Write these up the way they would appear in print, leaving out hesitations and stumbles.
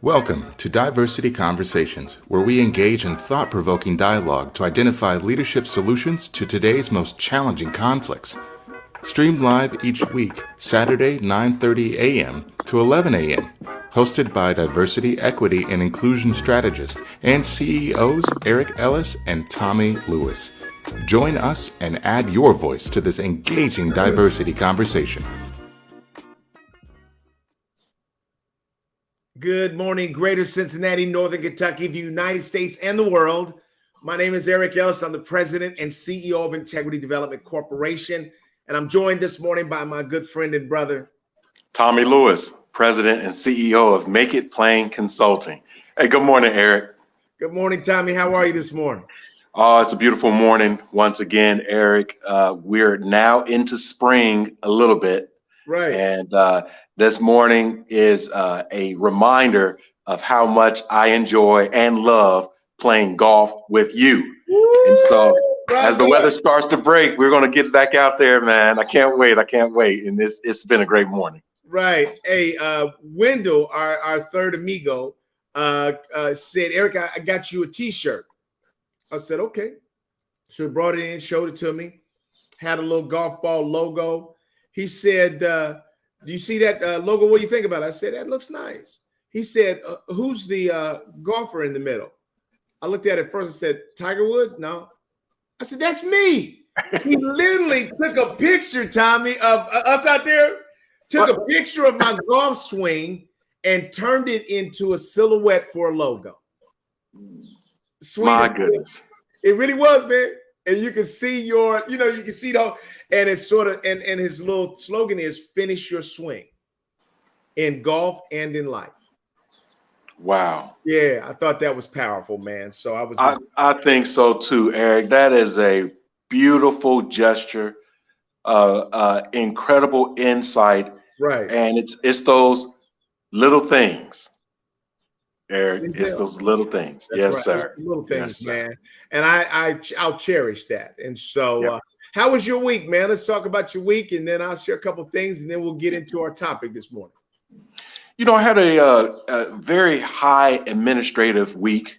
Welcome to Diversity Conversations, where we engage in thought-provoking dialogue to identify leadership solutions to today's most challenging conflicts. Streamed live each week, Saturday 9:30 a.m. to 11 a.m. Hosted by Diversity, Equity, and Inclusion Strategist and CEOs Eric Ellis and Tommy Lewis. Join us and add your voice to this engaging diversity conversation. Good morning, Greater Cincinnati, Northern Kentucky, the United States, and the world. My name is Eric Ellis. I'm the president and CEO of Integrity Development Corporation, and I'm joined this morning by my good friend and brother, Tommy Lewis, president and CEO of Make It Plain Consulting. Hey, good morning, Eric. Good morning, Tommy. How are you this morning? Oh, it's a beautiful morning once again, Eric. We're now into spring a little bit. Right. And this morning is a reminder of how much I enjoy and love playing golf with you. Woo! And so Brother. as the weather starts to break, we're going to get back out there, man. I can't wait. And it's been a great morning. Right. Hey, Wendell, our third amigo, said, Eric, I got you a T-shirt. I said, okay. So he brought it in, showed it to me, had a little golf ball logo. He said, do you see that logo? What do you think about it? I said, that looks nice. He said, who's the golfer in the middle? I looked at it first and said, Tiger Woods? No. I said, that's me. He literally took a picture, Tommy, of us out there, took a picture of my golf swing and turned it into a silhouette for a logo. Sweet. My goodness. It really was, man. And you can see you can see and it's sort of, and his little slogan is finish your swing in golf and in life. Wow. Yeah, I thought that was powerful, man. So I think so too, Eric. That is a beautiful gesture, incredible insight. Right. And it's those little things. Eric, it's those little things. That's yes, right. sir. Little things, yes, man. And I'll cherish that. And so, how was your week, man? Let's talk about your week, and then I'll share a couple of things, and then we'll get into our topic this morning. You know, I had a very high administrative week.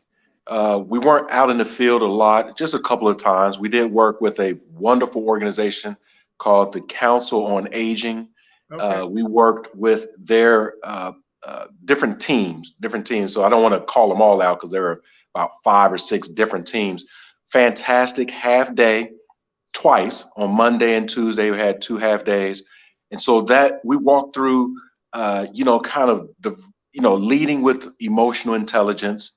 We weren't out in the field a lot, just a couple of times. We did work with a wonderful organization called the Council on Aging. Okay. We worked with their different teams. So I don't want to call them all out because there are about 5 or 6 different teams. Fantastic half day, twice on Monday and Tuesday. We had 2 half days. And so that we walked through, leading with emotional intelligence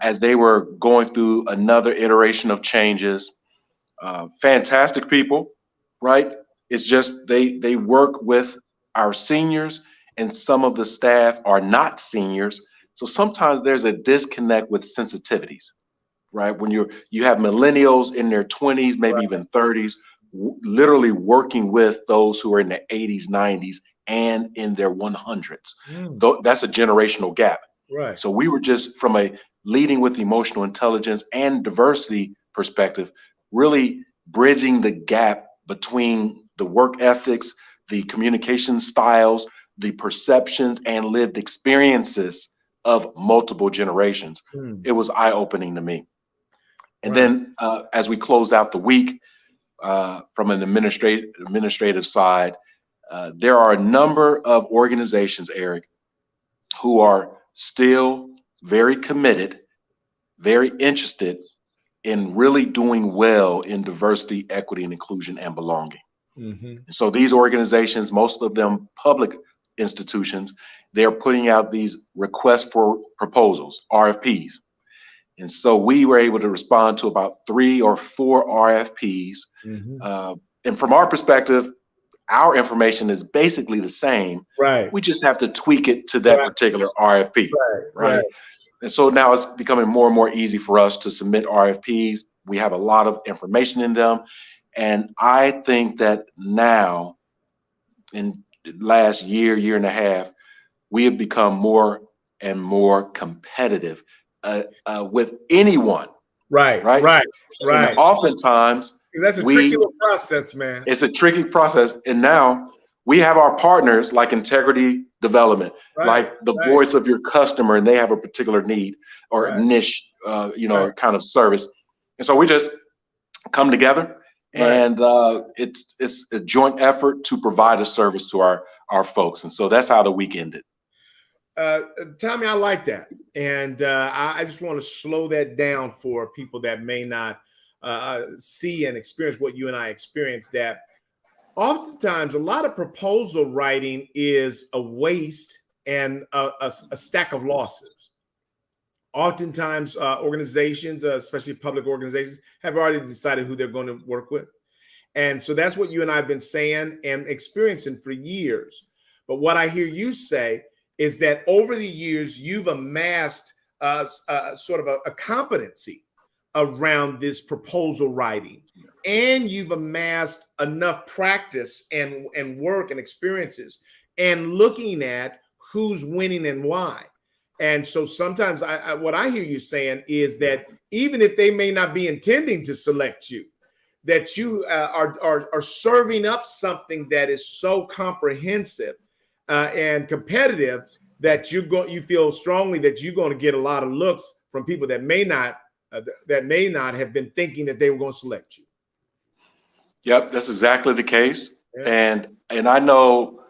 as they were going through another iteration of changes. Fantastic people, right? It's just they work with our seniors, and some of the staff are not seniors. So sometimes there's a disconnect with sensitivities, right? When you have millennials in their 20s, maybe even 30s, literally working with those who are in their 80s, 90s, and in their 100s. That's a generational gap. Right. So we were just from a leading with emotional intelligence and diversity perspective, really bridging the gap between the work ethics, the communication styles, the perceptions and lived experiences of multiple generations. It was eye-opening to me. And then as we closed out the week, from an administrative side, there are a number of organizations, Eric, who are still very committed, very interested in really doing well in diversity, equity, and inclusion and belonging. So these organizations, most of them public institutions, they're putting out these requests for proposals, RFPs. And so we were able to respond to about 3 or 4 RFPs. And from our perspective, our information is basically the same. Right. We just have to tweak it to that particular RFP. Right. And so now it's becoming more and more easy for us to submit RFPs. We have a lot of information in them. And I think that now, in the last year and a half, we have become more and more competitive with anyone. Right. And oftentimes, that's a tricky little process, man. It's a tricky process. And now We have our partners like integrity development, Right. like the Right. voice of your customer, and they have a particular need or Right. niche, Right. kind of service. And so we just come together, Right. and it's a joint effort to provide a service to our folks. And so that's how the week ended. Tommy, I like that. And I just want to slow that down for people that may not see and experience what you and I experienced, that oftentimes a lot of proposal writing is a waste and a stack of losses. Oftentimes, organizations, especially public organizations, have already decided who they're going to work with. And so that's what you and I have been saying and experiencing for years. But what I hear you say is that over the years, you've amassed sort of a competency around this proposal writing. And you've amassed enough practice and work and experiences and looking at who's winning and why. And so sometimes what I hear you saying is that even if they may not be intending to select you, that you are serving up something that is so comprehensive and competitive that you feel strongly that you're going to get a lot of looks from people that may not have been thinking that they were going to select you. Yep, that's exactly the case. Yeah. And I know,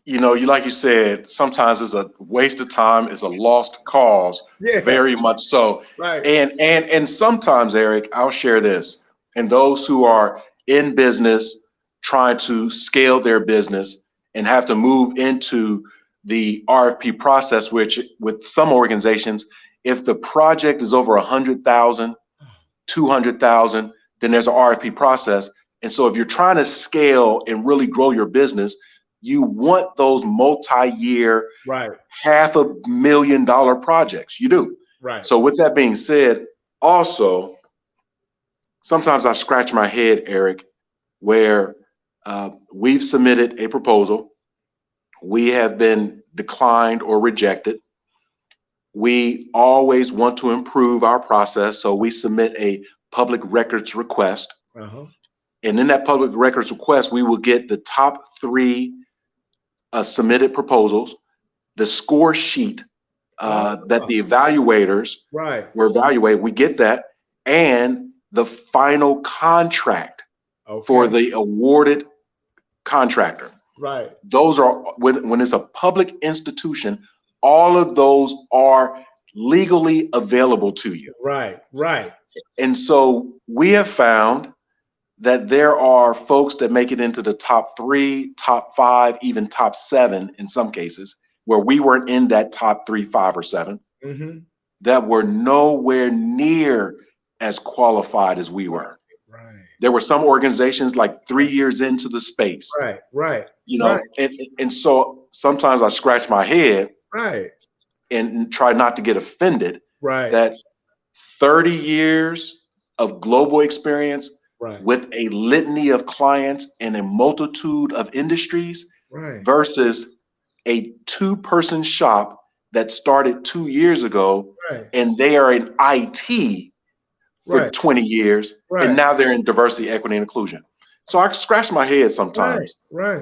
you like you said, sometimes it's a waste of time, it's a lost cause, Yeah. very much so. Right. And sometimes, Eric, I'll share this. And those who are in business trying to scale their business and have to move into the RFP process, which with some organizations, if the project is over 100,000, 200,000, then there's an RFP process. And so if you're trying to scale and really grow your business, you want those multi-year, Right. $500,000 projects. You do. Right. So with that being said, also, sometimes I scratch my head, Eric, where we've submitted a proposal. We have been declined or rejected. We always want to improve our process, so we submit a public records request. Uh-huh. And in that public records request, we will get the top 3 submitted proposals, the score sheet that the evaluators Right. were evaluated. We get that, and the final contract for the awarded contractor. Right. Those are when it's a public institution, all of those are legally available to you. Right. Right. And so we have found that there are folks that make it into the top 3, top 5, even top 7 in some cases, where we weren't in that top 3, 5, or 7, that were nowhere near as qualified as we were. Right. There were some organizations like 3 years into the space. Right. Right. And so sometimes I scratch my head Right. and try not to get offended Right. that 30 years of global experience Right. with a litany of clients in a multitude of industries Right. versus a 2-person shop that started 2 years ago, Right. and they are in IT for 20 years, and now they're in diversity, equity, and inclusion. So I scratch my head sometimes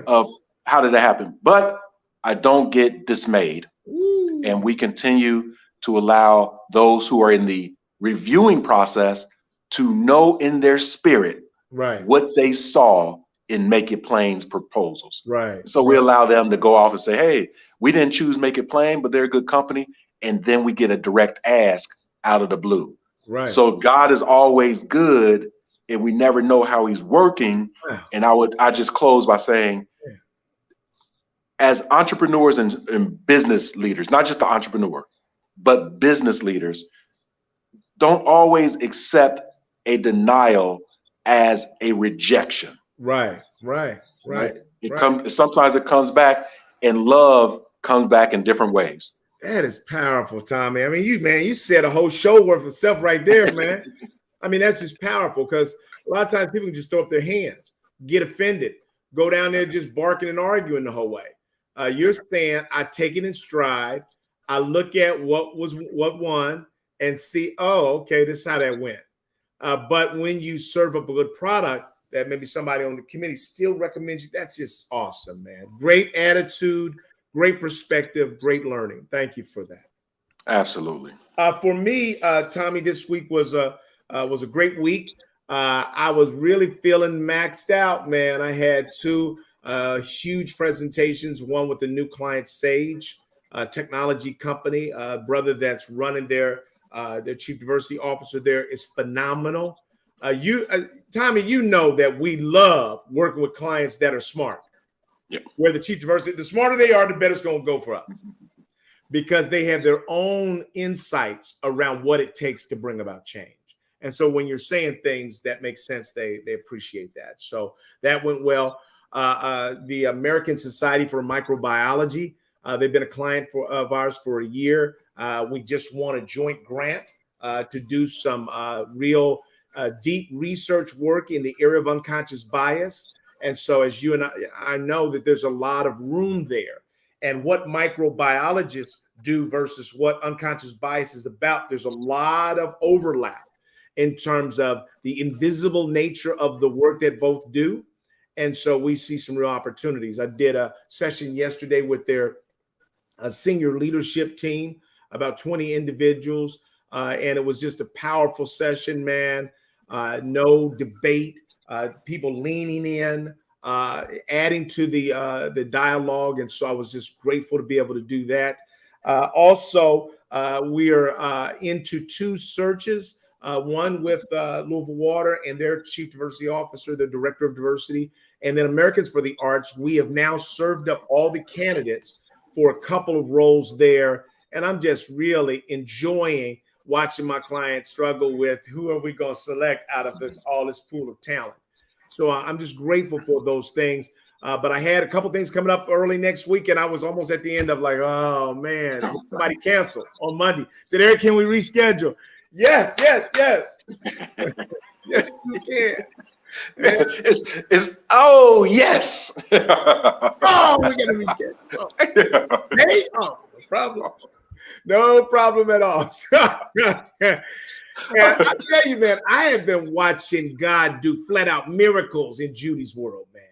of how did that happen? But I don't get dismayed. Ooh. And we continue to allow those who are in the reviewing process to know in their spirit what they saw in Make It Plain's proposals. Right. So we allow them to go off and say, hey, we didn't choose Make It Plain, but they're a good company. And then we get a direct ask out of the blue. Right. So God is always good, and we never know how he's working. Wow. And I just close by saying, as entrepreneurs and business leaders, not just the entrepreneur, but business leaders, don't always accept a denial as a rejection. Right. Sometimes it comes back, and love comes back in different ways. That is powerful, Tommy. I mean, you said a whole show worth of stuff right there, man. I mean, that's just powerful, because a lot of times people can just throw up their hands, get offended, go down there just barking and arguing the whole way. You're saying I take it in stride. I look at what won and see, oh, okay, this is how that went. But when you serve up a good product, that maybe somebody on the committee still recommends you. That's just awesome, man. Great attitude, great perspective, great learning. Thank you for that. Absolutely. For me, Tommy, this week was a great week. I was really feeling maxed out, man. I had two huge presentations. One with the new client, Sage, technology company. Brother that's running their chief diversity officer there is phenomenal. Tommy, you know that we love working with clients that are smart. Yep. Where the chief diversity, the smarter they are, the better it's going to go for us, because they have their own insights around what it takes to bring about change. And so when you're saying things that make sense, they appreciate that. So that went well. The American Society for Microbiology, they've been a client of ours for a year. We just won a joint grant to do some real deep research work in the area of unconscious bias. And so as you and I know that there's a lot of room there. And what microbiologists do versus what unconscious bias is about, there's a lot of overlap in terms of the invisible nature of the work that both do. And so we see some real opportunities. I did a session yesterday with their senior leadership team, about 20 individuals. And it was just a powerful session, man. No debate, people leaning in, adding to the dialogue. And so I was just grateful to be able to do that. Also, we are into two searches. One with Louisville Water and their chief diversity officer, the director of diversity, and then Americans for the Arts. We have now served up all the candidates for a couple of roles there. And I'm just really enjoying watching my clients struggle with who are we going to select out of all this pool of talent. So I'm just grateful for those things. But I had a couple things coming up early next week, and I was almost at the end of like, oh, man, somebody canceled on Monday. Said, Eric, can we reschedule? Yes. Yes, you can. It's oh, yes. Oh, we got to reschedule. Oh. Hey, oh, no problem at all. And I tell you, man, I have been watching God do flat out miracles in Judy's world, man.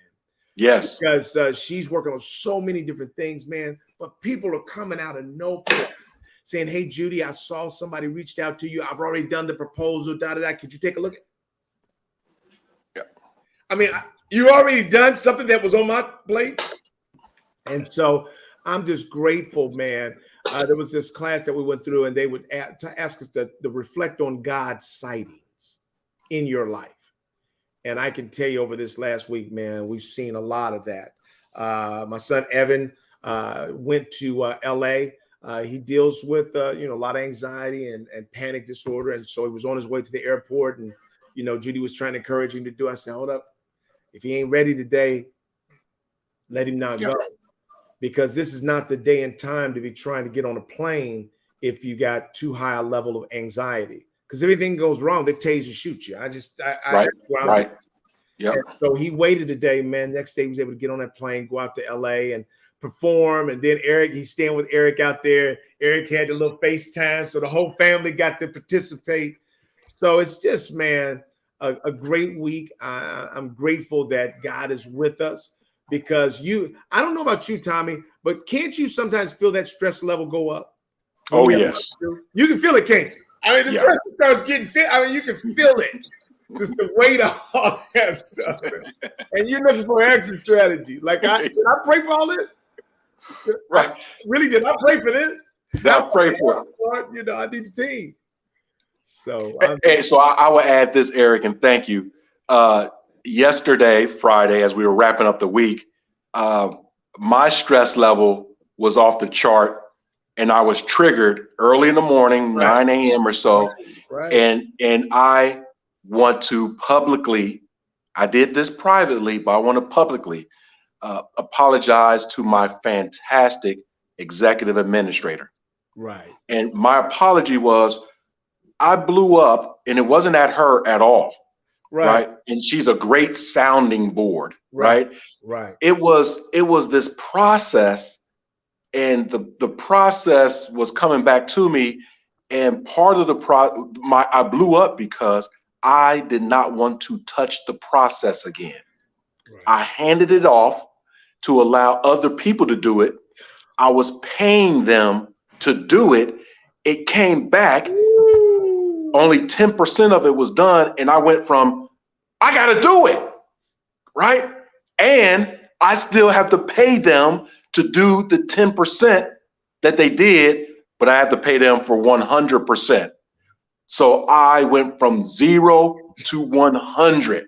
Yes. Because she's working on so many different things, man. But people are coming out of no place saying, hey, Judy, I saw somebody reached out to you. I've already done the proposal, da-da-da. Could you take a look at it? Yeah. I mean, you already done something that was on my plate. And so I'm just grateful, man. There was this class that we went through, and they would ask us to reflect on God's sightings in your life. And I can tell you over this last week, man, we've seen a lot of that. My son, Evan, went to LA. He deals with, a lot of anxiety and panic disorder. And so he was on his way to the airport, and, Judy was trying to encourage him to do. I said, hold up. If he ain't ready today, let him not go. Because this is not the day and time to be trying to get on a plane if you got too high a level of anxiety. Because if anything goes wrong, they tase and shoot you. Right. Yeah. So he waited a day, man. Next day he was able to get on that plane, go out to LA and perform. And then he's staying with Eric out there. Eric had a little FaceTime, so the whole family got to participate. So it's just, man, a great week. I'm grateful that God is with us. Because I don't know about you, Tommy, but can't you sometimes feel that stress level go up? Oh, yes. You can feel it, can't you? I mean, the pressure starts getting fit. I mean, you can feel it. Just the weight of all that stuff. And you're looking for an exit strategy. Like, did I pray for all this? Right. Did I pray for this? I pray for it. I need the team. So, so I will add this, Eric, and thank you. Yesterday, Friday, as we were wrapping up the week, my stress level was off the chart, and I was triggered early in the morning, 9 a.m. or so. Right. And I want to publicly, I did this privately, but I want to publicly apologize to my fantastic executive administrator. Right. And my apology was, I blew up, and it wasn't at her at all. Right. And she's a great sounding board. Right. It was this process, and the process was coming back to me. And part of I blew up because I did not want to touch the process again. Right. I handed it off to allow other people to do it. I was paying them to do it. It came back. Woo. Only 10% of it was done. And I went from, I got to do it, right? And I still have to pay them to do the 10% that they did, but I have to pay them for 100%. So I went from 0 to 100.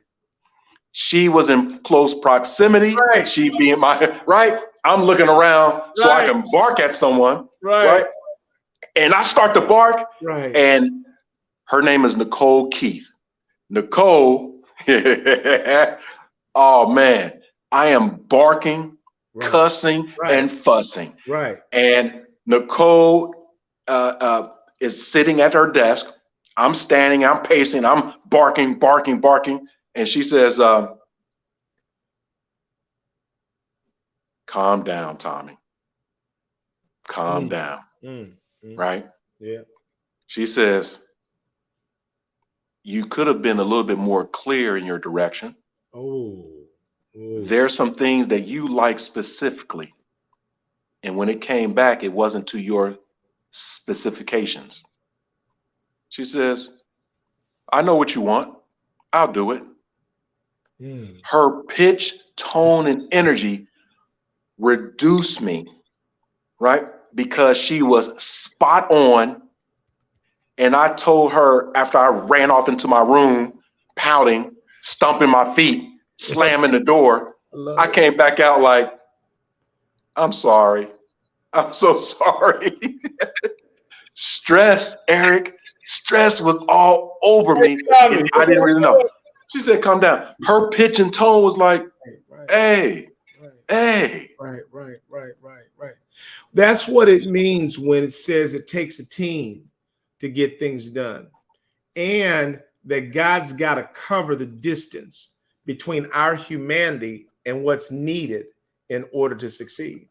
She was in close proximity. Right. She being my, right? I'm looking around so I can bark at someone, right? And I start to bark, and her name is Nicole Keith. Nicole, oh man, I am barking, cussing, and fussing. Right. And Nicole is sitting at her desk. I'm standing, I'm pacing, I'm barking. And she says, calm down, Tommy. Calm down. Right? Yeah. She says, you could have been a little bit more clear in your direction. There are some things that you like specifically. And when it came back, it wasn't to your specifications. She says, I know what you want. I'll do it. Her pitch, tone, and energy reduced me, right? Because she was spot on. And I told her after I ran off into my room, pouting, stomping my feet, slamming the door, I came back out like, I'm sorry. I'm so sorry. Stress, Eric, stress was all over me. And I didn't really know. She said, calm down. Her pitch and tone was like, hey. Right. That's what it means when it says it takes a team to get things done. And that God's got to cover the distance between our humanity and what's needed in order to succeed.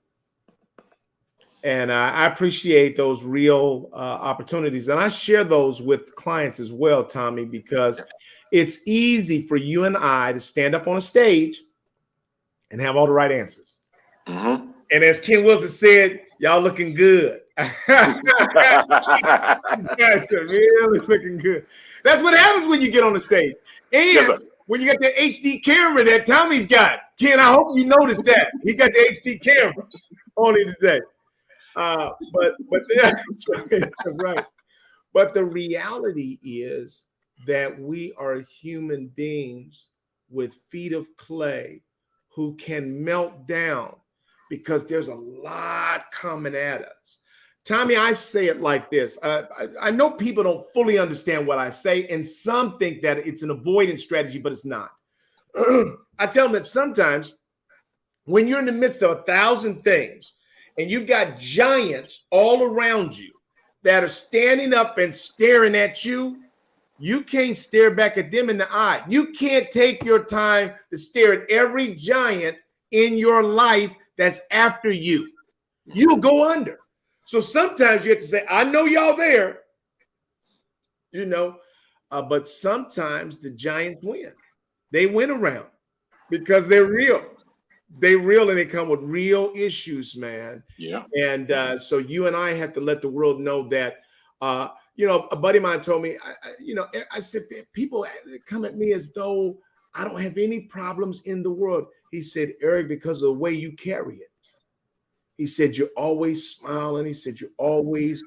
And I appreciate those real opportunities. And I share those with clients as well, Tommy, because it's easy for you and I to stand up on a stage and have all the right answers. And as Ken Wilson said, y'all looking good. That's really looking good. That's what happens when you get on the stage. And when you got that HD camera that Tommy's got. Ken, I hope you noticed that. He got the HD camera on it today. But that's right. But the reality is that we are human beings with feet of clay who can melt down because there's a lot coming at us. Tommy, I say it like this. I know people don't fully understand what I say, and some think that it's an avoidance strategy, but it's not. I tell them that sometimes when you're in the midst of 1,000 things and you've got giants all around you that are standing up and staring at you, you can't stare back at them in the eye. You can't take your time to stare at every giant in your life that's after you. You'll go under. So sometimes you have to say, I know y'all there, but sometimes the giants win. They win around because they're real. They're real and they come with real issues, man. Yeah. And so you and I have to let the world know that, a buddy of mine told me, I said, people come at me as though I don't have any problems in the world. He said, Eric, because of the way you carry it. He said, you're always smiling. He said, you're always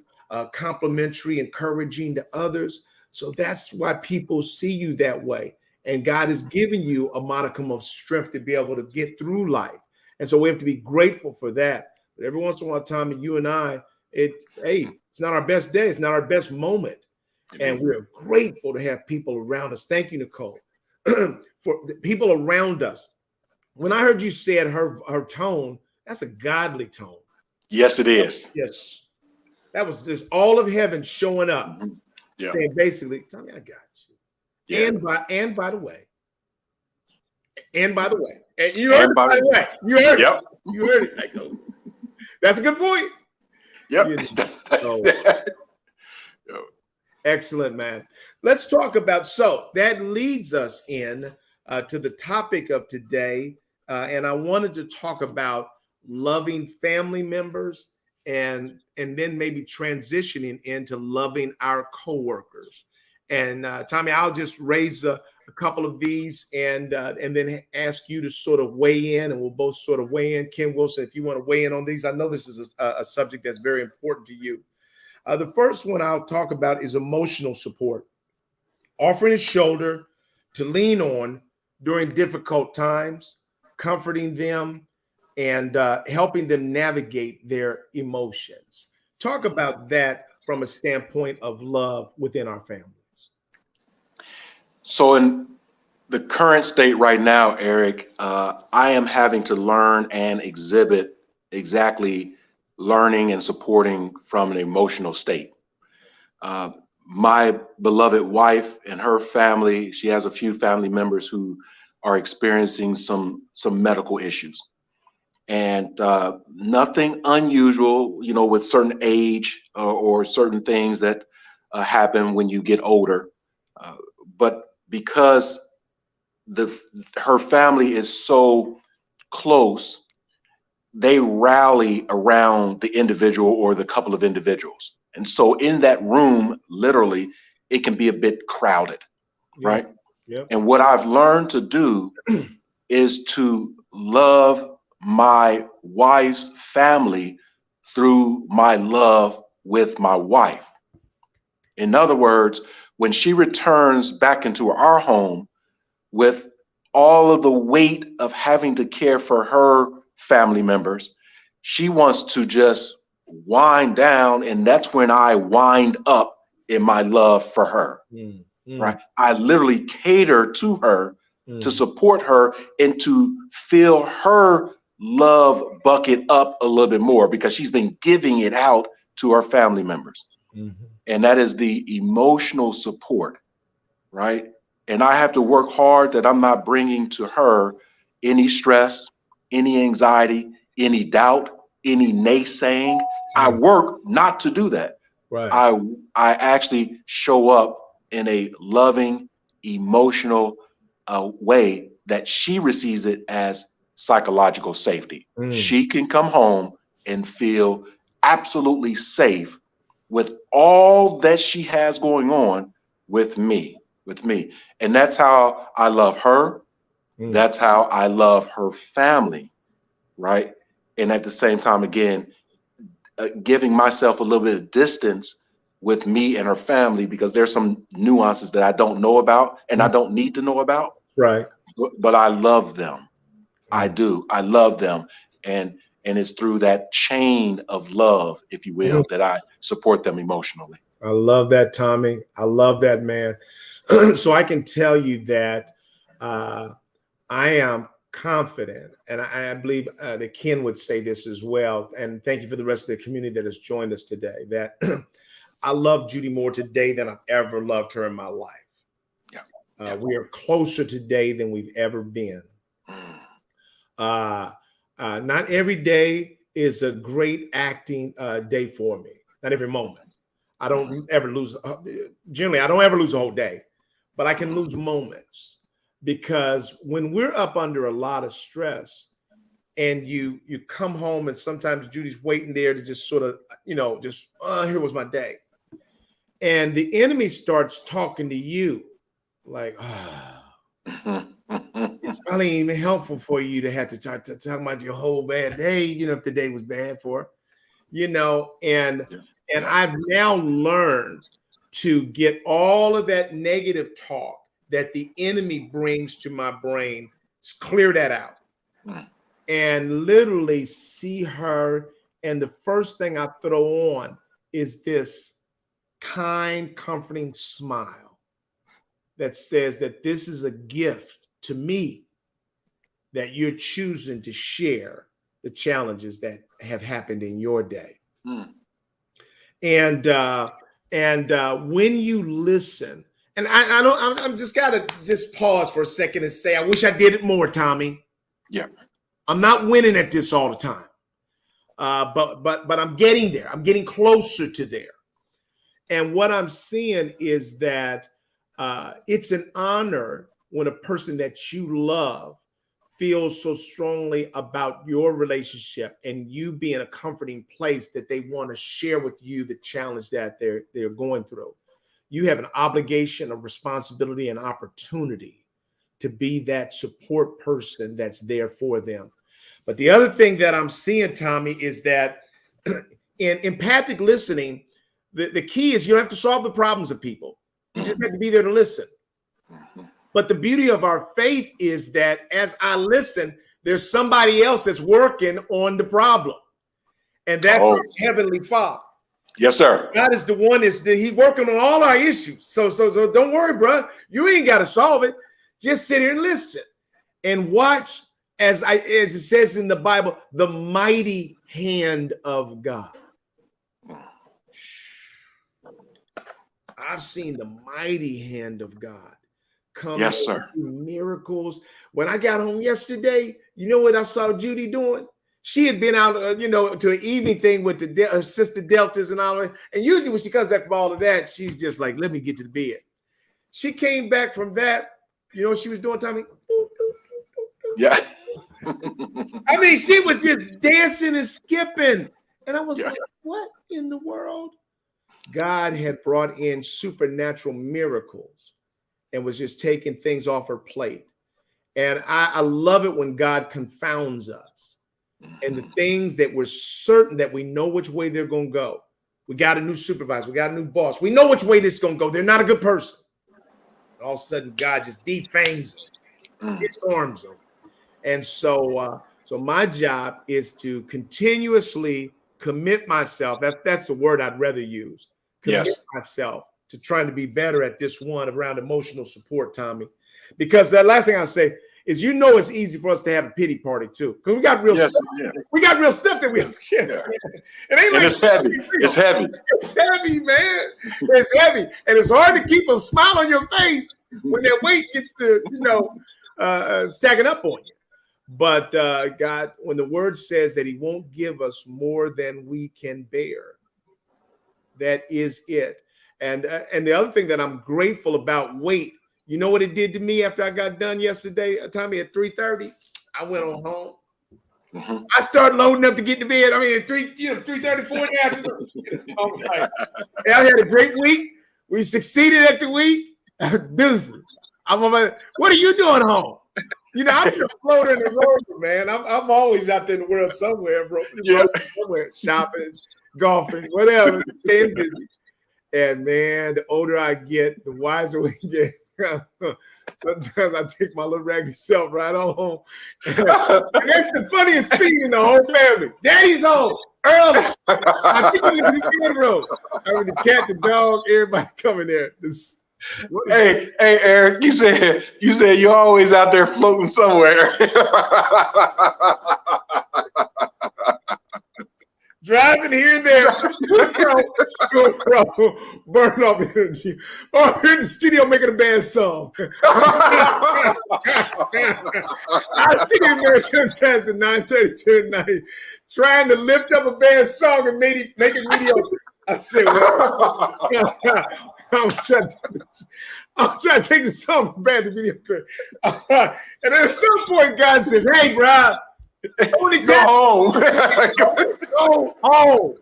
complimentary, encouraging to others. So that's why people see you that way. And God has given you a modicum of strength to be able to get through life. And so we have to be grateful for that. But every once in a while, Tommy, you and I, it's not our best day. It's not our best moment. And we're grateful to have people around us. Thank you, Nicole, for the people around us. When I heard you said her tone, that's a godly tone. Yes, it is. Yes. That was just all of heaven showing up, saying basically, Tommy, I got you. Yeah. And by the way, and you heard it, by the way. You heard it. You heard it. That's a good point. Yep. Excellent, man. Let's talk about, so that leads us in to the topic of today. And I wanted to talk about loving family members and then maybe transitioning into loving our coworkers. And Tommy, I'll just raise a couple of these and then ask you to sort of weigh in, and we'll both sort of weigh in. Ken Wilson, if you want to weigh in on these, I know this is a subject that's very important to you. The first one I'll talk about is emotional support, offering a shoulder to lean on during difficult times, comforting them, and helping them navigate their emotions. Talk about that from a standpoint of love within our families. So in the current state right now, Eric, I am having to learn and exhibit exactly learning and supporting from an emotional state. My beloved wife and her family, she has a few family members who are experiencing some medical issues, and nothing unusual, with certain age or certain things that happen when you get older. But because her family is so close, they rally around the individual or the couple of individuals. And so in that room, literally, it can be a bit crowded, right? Yeah. And what I've learned to do is to love my wife's family through my love with my wife. In other words, when she returns back into our home with all of the weight of having to care for her family members, she wants to just wind down, and that's when I wind up in my love for her. Right? I literally cater to her to support her and to fill her love bucket up a little bit more, because she's been giving it out to her family members. And that is the emotional support, right? And I have to work hard that I'm not bringing to her any stress, any anxiety, any doubt, any naysaying. I work not to do that. Right. I actually show up in a loving, emotional way that she receives it as psychological safety. She can come home and feel absolutely safe with all that she has going on with me. And that's how I love her. That's how I love her family, right? And at the same time, again, giving myself a little bit of distance with me and her family, because there's some nuances that I don't know about and I don't need to know about. Right. But I love them. I do. I love them. And it's through that chain of love, if you will, that I support them emotionally. I love that, Tommy. I love that, man. So I can tell you that I am confident, and I believe that Ken would say this as well. And thank you for the rest of the community that has joined us today, that I love Judy more today than I've ever loved her in my life. We are closer today than we've ever been. Not every day is a great acting day for me. Not every moment. I don't ever lose. Generally, I don't ever lose a whole day, but I can lose moments, because when we're up under a lot of stress and you come home and sometimes Judy's waiting there to just sort of, here was my day. And the enemy starts talking to you like, it's probably even helpful for you to have to talk about your whole bad day, if the day was bad for, and I've now learned to get all of that negative talk that the enemy brings to my brain, clear that out, and literally see her. And the first thing I throw on is this kind, comforting smile that says that this is a gift to me, that you're choosing to share the challenges that have happened in your day. And when you listen, and I'm just gotta just pause for a second and say, I wish I did it more, Tommy. Yeah. I'm not winning at this all the time. But I'm getting there. I'm getting closer to there. And what I'm seeing is that it's an honor when a person that you love feels so strongly about your relationship and you being a comforting place that they want to share with you the challenge that they're going through. You have an obligation, a responsibility, an opportunity to be that support person that's there for them. But the other thing that I'm seeing, Tommy, is that in empathic listening, the key is you don't have to solve the problems of people. You just have to be there to listen. But the beauty of our faith is that as I listen, there's somebody else that's working on the problem. And that's our Heavenly Father. Yes, sir. God is the one he's working on all our issues. So don't worry, bro. You ain't got to solve it. Just sit here and listen and watch as it says in the Bible, the mighty hand of God. I've seen the mighty hand of God come. Yes, sir. Miracles. When I got home yesterday, you know what I saw Judy doing? She had been out, to an evening thing with her sister Deltas and all that. And usually when she comes back from all of that, she's just like, let me get to the bed. She came back from that. You know what she was doing, Tommy? Yeah. I mean, she was just dancing and skipping. And I was like, what in the world? God had brought in supernatural miracles and was just taking things off her plate. And I love it when God confounds us. And the things that we're certain that we know which way they're going to go. We got a new supervisor. We got a new boss. We know which way this is going to go. They're not a good person. And all of a sudden, God just defangs them, disarms them. And so my job is to continuously commit myself. That's the word I'd rather use. Commit myself to trying to be better at this one around emotional support, Tommy. Because the last thing I'll say is, it's easy for us to have a pity party too, because we got real stuff. Yeah. We got real stuff that we have. It ain't like it's heavy. It's heavy. It's heavy, man. It's heavy, and it's hard to keep a smile on your face when that weight gets to stacking up on you. But God, when the word says that He won't give us more than we can bear, that is it. And the other thing that I'm grateful about weight. You know what it did to me after I got done yesterday, Tommy, at 3:30? I went on home. Mm-hmm. I started loading up to get to bed. I mean, at 3:30, 4 in the afternoon. I had a great week. We succeeded at the week. Deuces. What are you doing home? I'm just floating the road, man. I'm always out there in the world somewhere, bro. Somewhere, shopping, golfing, whatever, staying busy. And man, the older I get, the wiser we get. Sometimes I take my little raggedy self right on home. And that's the funniest scene in the whole family. Daddy's home early. I think in the living room. I mean, the cat, the dog, everybody coming there. Hey, Eric, you said you're always out there floating somewhere. Driving here and there, burn off energy. Or in the studio making a bad song. I see him there sometimes at 9:30, 10 night, trying to lift up a bad song and make it mediocre. I said, well, I'm trying to take the song from bad to mediocre. And then at some point, God says, hey, bro, go home. Go home.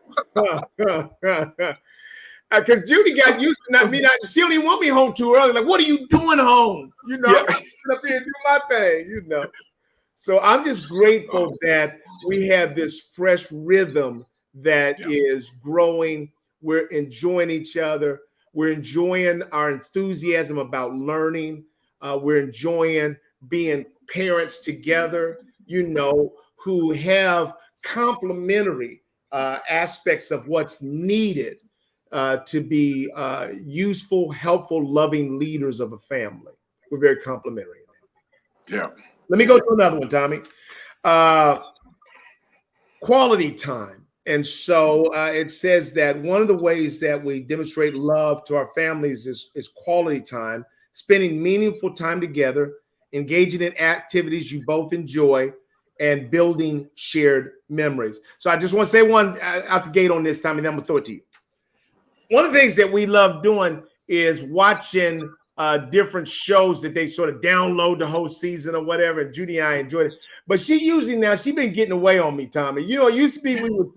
Because Judy got used to she don't even want me home too early. Like, what are you doing home? I'm up here and do my thing, So I'm just grateful that we have this fresh rhythm that is growing. We're enjoying each other. We're enjoying our enthusiasm about learning. We're enjoying being parents together, who have complementary aspects of what's needed to be useful, helpful, loving leaders of a family. We're very complementary. Yeah. Let me go to another one, Tommy. Quality time. And so it says that one of the ways that we demonstrate love to our families is quality time, spending meaningful time together, engaging in activities you both enjoy, and building shared memories. So I just want to say one out the gate on this, Tommy, and then I'm going to throw it to you. one of the things that we love doing is watching different shows that they sort of download the whole season or whatever. And Judy and I enjoyed it. But she been getting away on me, Tommy. You know, it used to be we would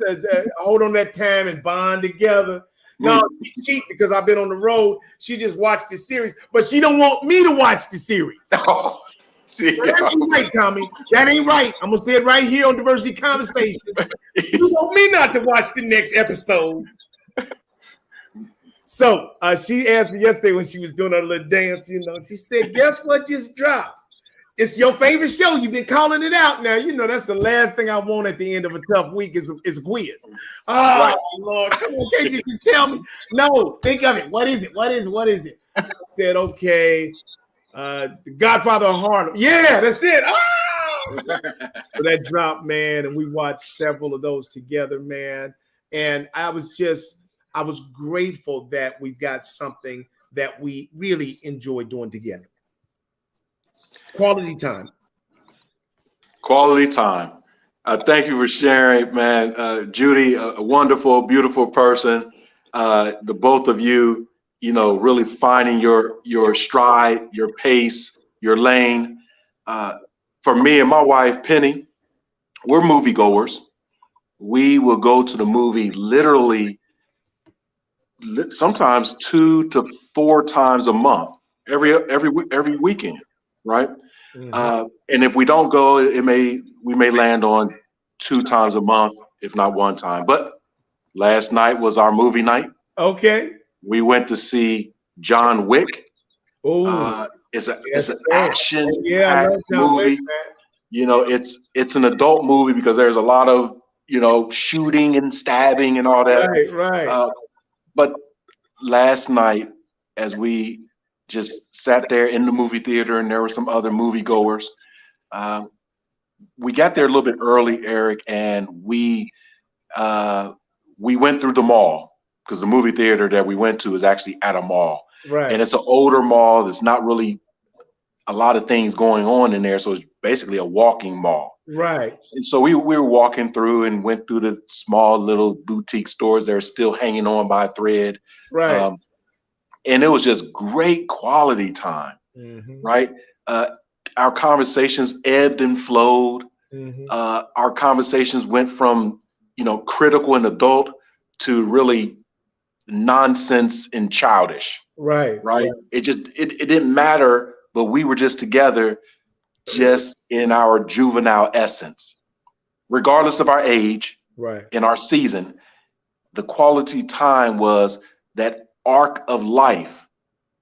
hold on that time and bond together. No, she cheat because I've been on the road. She just watched the series, but she don't want me to watch the series. Oh, that ain't right, Tommy. That ain't right. I'm gonna say it right here on Diversity Conversations. You want me not to watch the next episode. So she asked me yesterday when she was doing her little dance, you know, she said, guess what just dropped? It's your favorite show. You've been calling it out now. You know, that's the last thing I want at the end of a tough week is a quiz. Oh, right. Lord, come on, can't you just tell me? No, think of it. What is it? What is it? What is it? I said, okay, The Godfather of Harlem. Yeah, that's it. Oh! So that dropped, man, and we watched several of those together, man. And I was grateful that we've got something that we really enjoy doing together. Quality time. Quality time. Thank you for sharing, man. Judy, a wonderful, beautiful person. The both of you, you know, really finding your stride, your pace, your lane. For me and my wife, Penny, we're moviegoers. We will go to the movie literally sometimes 2 to 4 times a month, every weekend, right? Mm-hmm. And if we don't go, we may land on 2 times a month, if not 1 time. But last night was our movie night. Okay. We went to see John Wick. Oh, it's an action movie. Wick, you know, it's an adult movie because there's a lot of, you know, shooting and stabbing and all that. Right. But last night, as we just sat there in the movie theater and there were some other moviegoers, we got there a little bit early, Eric, and we went through the mall because the movie theater that we went to is actually at a mall. Right. And it's an older mall. There's not really a lot of things going on in there. So it's basically a walking mall. Right. And so we were walking through and went through the small little boutique stores that are still hanging on by a thread. Right. And it was just great quality time. Mm-hmm. Right. Our conversations ebbed and flowed. Mm-hmm. Our conversations went from, you know, critical and adult to really nonsense and childish. Right. It didn't matter, but we were just together, just in our juvenile essence, regardless of our age, right, in our season. The quality time was that arc of life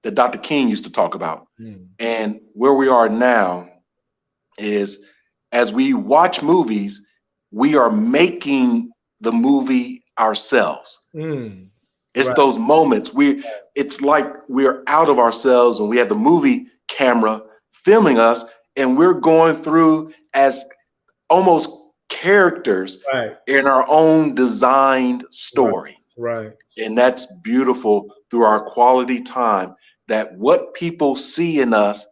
that Dr. King used to talk about. And where we are now is, as we watch movies, we are making the movie ourselves. It's right. Those moments it's like we're out of ourselves and we have the movie camera filming us and we're going through as almost characters, right, in our own designed story. Right. And that's beautiful through our quality time, that what people see in us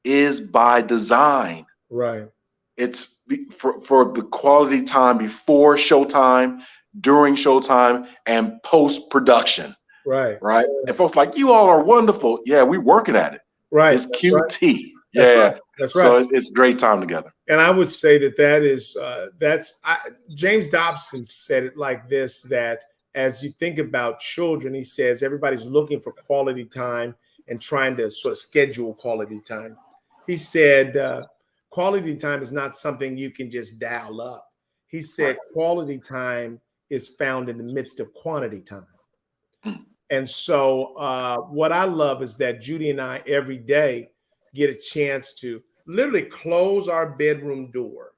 is by design. Right. It's for the quality time before showtime, during showtime, and post-production. Right. Right. And folks like, you all are wonderful. Yeah, we're working at it. Right. It's QT. Right. Yeah. That's right. So it's great time together. And I would say that is James Dobson said it like this, that as you think about children, he says everybody's looking for quality time and trying to sort of schedule quality time. He said quality time is not something you can just dial up. He said quality time is found in the midst of quantity time. And so what I love is that Judy and I every day get a chance to literally close our bedroom door.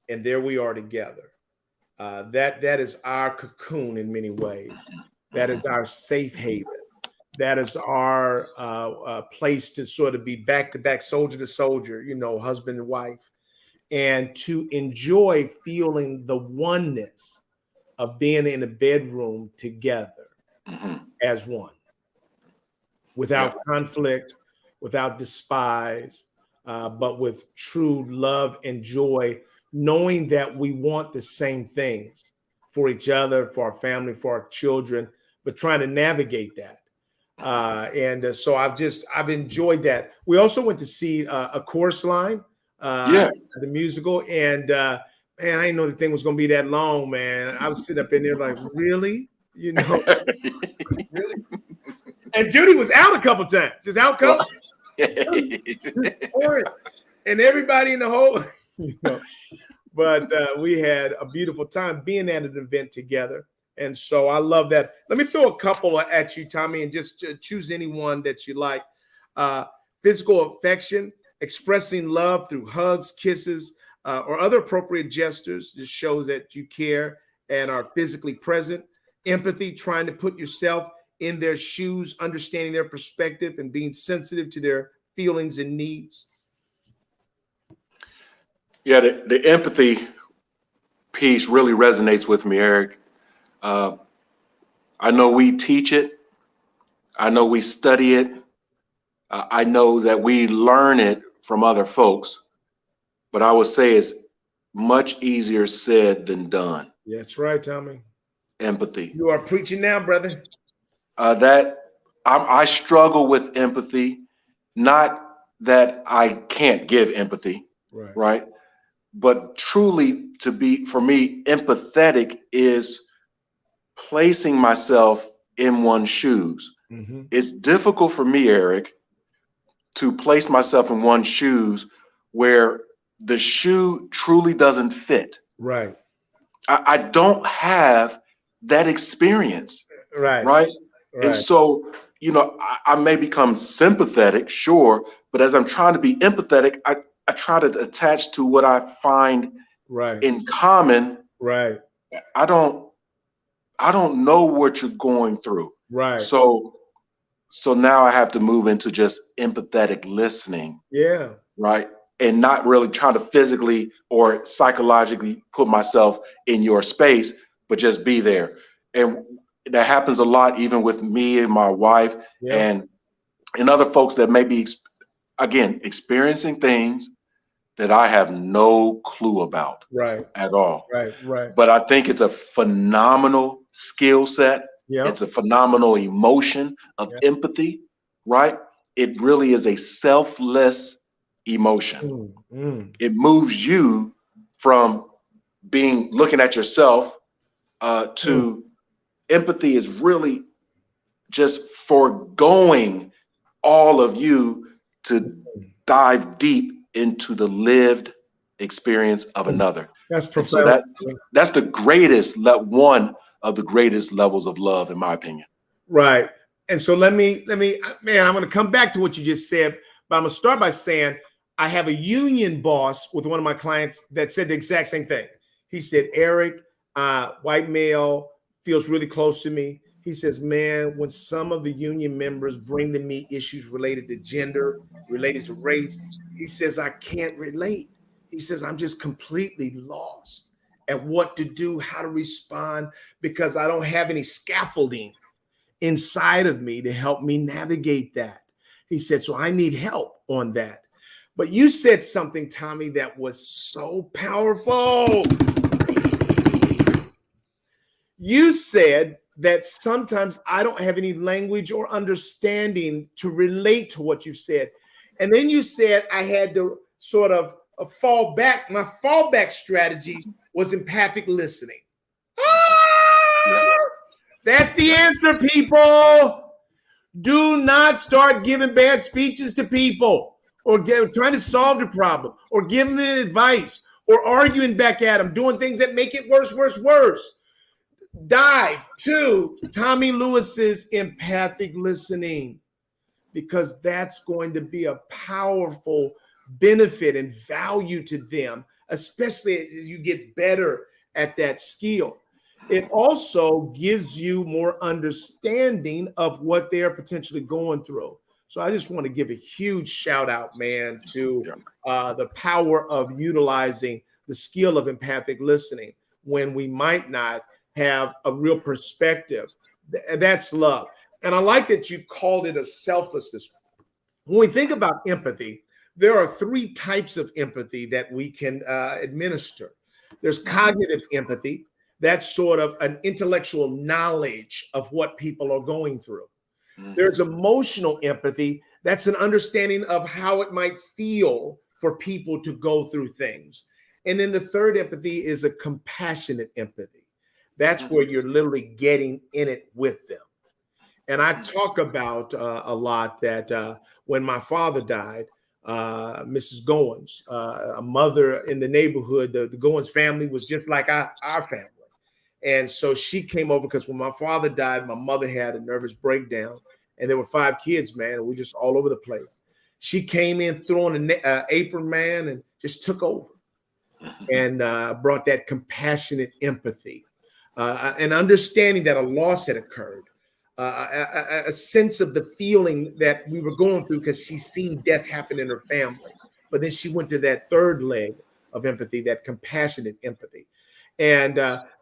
And there we are together. That is our cocoon in many ways. That is our safe haven. That is our place to sort of be back to back, soldier to soldier, you know, husband and wife, and to enjoy feeling the oneness of being in a bedroom together as one, without conflict, without despise, but with true love and joy, knowing that we want the same things for each other, for our family, for our children, but trying to navigate that. So I've enjoyed that. We also went to see A Chorus Line, Yeah. the musical, and man, I didn't know the thing was going to be that long, man. I was sitting up in there like, really, really. And Judy was out a couple times, just out cold. And everybody in the whole, but we had a beautiful time being at an event together. And so I love that. Let me throw a couple at you, Tommy, and just choose any one that you like. Physical affection, expressing love through hugs, kisses, or other appropriate gestures just shows that you care and are physically present. Empathy, trying to put yourself in their shoes, understanding their perspective, and being sensitive to their feelings and needs. Yeah, the empathy piece really resonates with me, Eric. I know we teach it. I know we study it. I know that we learn it from other folks, but I would say it's much easier said than done. That's right, Tommy. Empathy. You are preaching now, brother. I struggle with empathy, not that I can't give empathy, right? But truly, for me, empathetic is placing myself in one's shoes. Mm-hmm. It's difficult for me, Eric, to place myself in one's shoes where the shoe truly doesn't fit. Right. I don't have that experience. Right. And so, I may become sympathetic, sure, but as I'm trying to be empathetic, I try to attach to what I find in common. Right. I don't know what you're going through. Right. So now I have to move into just empathetic listening. Yeah. Right. And not really trying to physically or psychologically put myself in your space, but just be there. And that happens a lot, even with me and my wife and other folks that may be, again, experiencing things that I have no clue about at all. Right. But I think it's a phenomenal skill set. Yeah. It's a phenomenal emotion of empathy, right? It really is a selfless emotion. It moves you from looking at yourself to empathy is really just foregoing all of you to dive deep into the lived experience of another. That's profound. So that's the greatest, one of the greatest levels of love, in my opinion. Right. And so let me, man, I'm going to come back to what you just said, but I'm going to start by saying I have a union boss with one of my clients that said the exact same thing. He said, Eric, white male, feels really close to me. He says, man, when some of the union members bring to me issues related to gender, related to race, he says, I can't relate. He says, I'm just completely lost at what to do, how to respond, because I don't have any scaffolding inside of me to help me navigate that. He said, so I need help on that. But you said something, Tommy, that was so powerful. You said that sometimes I don't have any language or understanding to relate to what you said. And then you said I had to sort of fall back. My fallback strategy was empathic listening. That's the answer, people. Do not start giving bad speeches to people or trying to solve the problem or giving them advice or arguing back at them, doing things that make it worse. Dive to Tommy Lewis's empathic listening, because that's going to be a powerful benefit and value to them, especially as you get better at that skill. It also gives you more understanding of what they're potentially going through. So I just want to give a huge shout out, man, to the power of utilizing the skill of empathic listening when we might not have a real perspective. That's love. And I like that you called it a selflessness. When we think about empathy, there are three types of empathy that we can administer. There's cognitive empathy. that's sort of an intellectual knowledge of what people are going through. There's emotional empathy. That's an understanding of how it might feel for people to go through things. And then the third empathy is a compassionate empathy. That's where you're literally getting in it with them. And I talk about a lot that when my father died, Mrs. Goins, a mother in the neighborhood, the Goins family was just like our family. And so she came over because when my father died, my mother had a nervous breakdown, and there were 5 kids, man, and we just all over the place. She came in throwing an apron, man, and just took over and brought that compassionate empathy, and understanding that a loss had occurred, a sense of the feeling that we were going through because she's seen death happen in her family. But then she went to that third leg of empathy, that compassionate empathy. And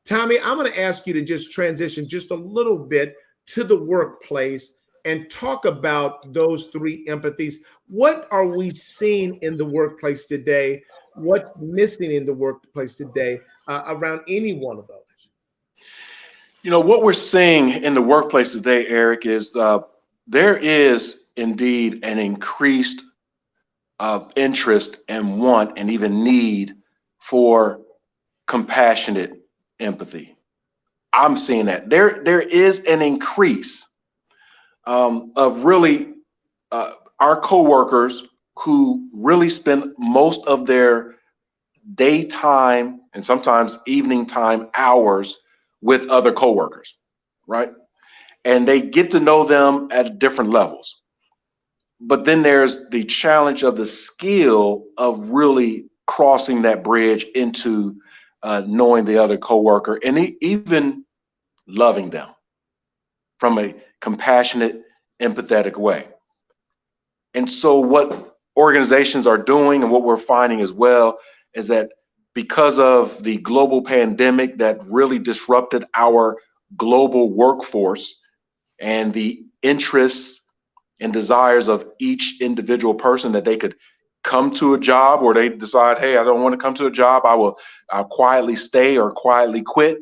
Tommy, I'm going to ask you to just transition just a little bit to the workplace and talk about those 3 empathies. What are we seeing in the workplace today? What's missing in the workplace today around any one of those? What we're seeing in the workplace today, Eric, is there is indeed an increased interest and want and even need for compassionate empathy. I'm seeing that there is an increase of really our coworkers who really spend most of their daytime and sometimes evening time hours with other coworkers, right? And they get to know them at different levels. But then there's the challenge of the skill of really crossing that bridge into knowing the other coworker and even loving them from a compassionate, empathetic way. And so what organizations are doing and what we're finding as well is that because of the global pandemic that really disrupted our global workforce and the interests and desires of each individual person, that they could come to a job, or they decide, hey, I don't want to come to a job, I'll quietly stay or quietly quit,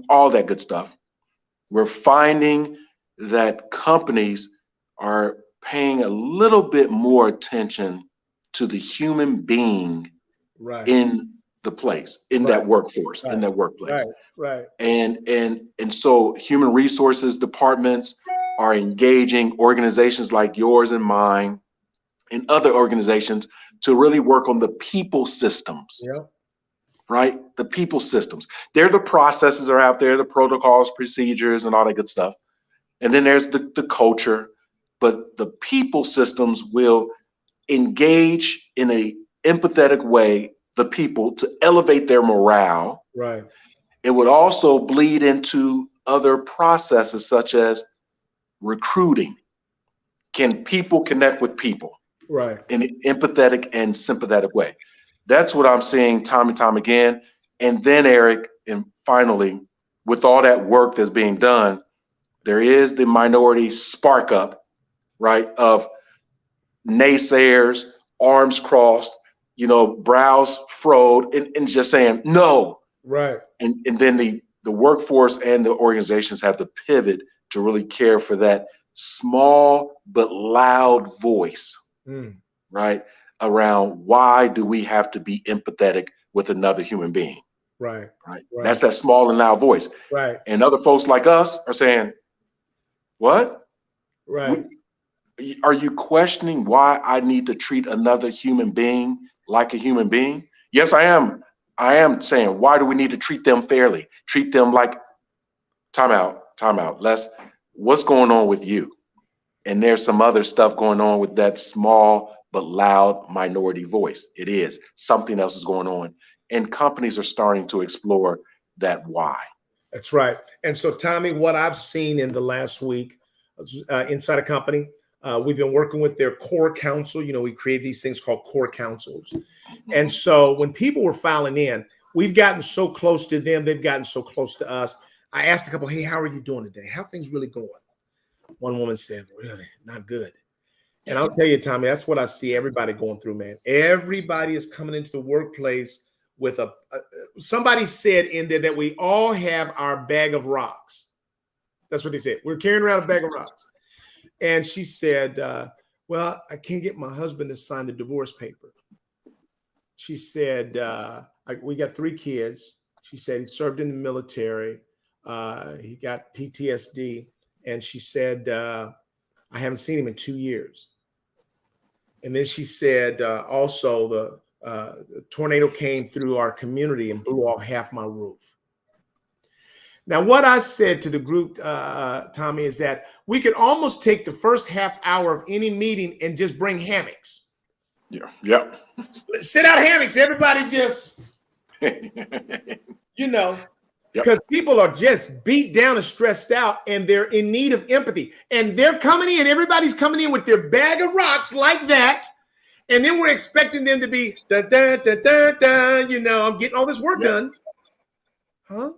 all that good stuff. We're finding that companies are paying a little bit more attention to the human being in the place, in that workforce, in that workplace. And so human resources departments are engaging organizations like yours and mine and other organizations to really work on the people systems. Right? The people systems. They're the processes are out there, the protocols, procedures, and all that good stuff. And then there's the culture, but the people systems will engage in a empathetic way the people to elevate their morale. Right. It would also bleed into other processes such as recruiting. Can people connect with people? Right. In an empathetic and sympathetic way? That's what I'm seeing time and time again. And then, Eric, and finally, with all that work that's being done, there is the minority spark up, right, of naysayers, arms crossed, brows furrowed, and just saying no. Right. And then the workforce and the organizations have to pivot to really care for that small but loud voice, right, around why do we have to be empathetic with another human being. Right. That's that small and loud voice. Right. And other folks like us are saying, what? Right. Are you questioning why I need to treat another human being like a human being? Yes, I am. I am saying, why do we need to treat them fairly? Treat them like, time out. What's going on with you? And there's some other stuff going on with that small but loud minority voice. It is. Something else is going on. And companies are starting to explore that why. That's right. And so, Tommy, what I've seen in the last week inside a company, we've been working with their core council. We create these things called core councils. And so when people were filing in, we've gotten so close to them. They've gotten so close to us. I asked a couple, hey, how are you doing today? How are things really going? One woman said, really, not good. And I'll tell you, Tommy, that's what I see everybody going through, man. Everybody is coming into the workplace with somebody said in there that we all have our bag of rocks. That's what they said. We're carrying around a bag of rocks. And she said, well, I can't get my husband to sign the divorce paper. She said, we got 3 kids. She said he served in the military. He got PTSD. And she said, I haven't seen him in 2 years. And then she said, also the tornado came through our community and blew off half my roof. Now, what I said to the group, Tommy, is that we could almost take the first half hour of any meeting and just bring hammocks. Yeah. Sit out hammocks. Everybody just, because people are just beat down and stressed out, and they're in need of empathy. And they're coming in. Everybody's coming in with their bag of rocks like that. And then we're expecting them to be, I'm getting all this work done. Huh?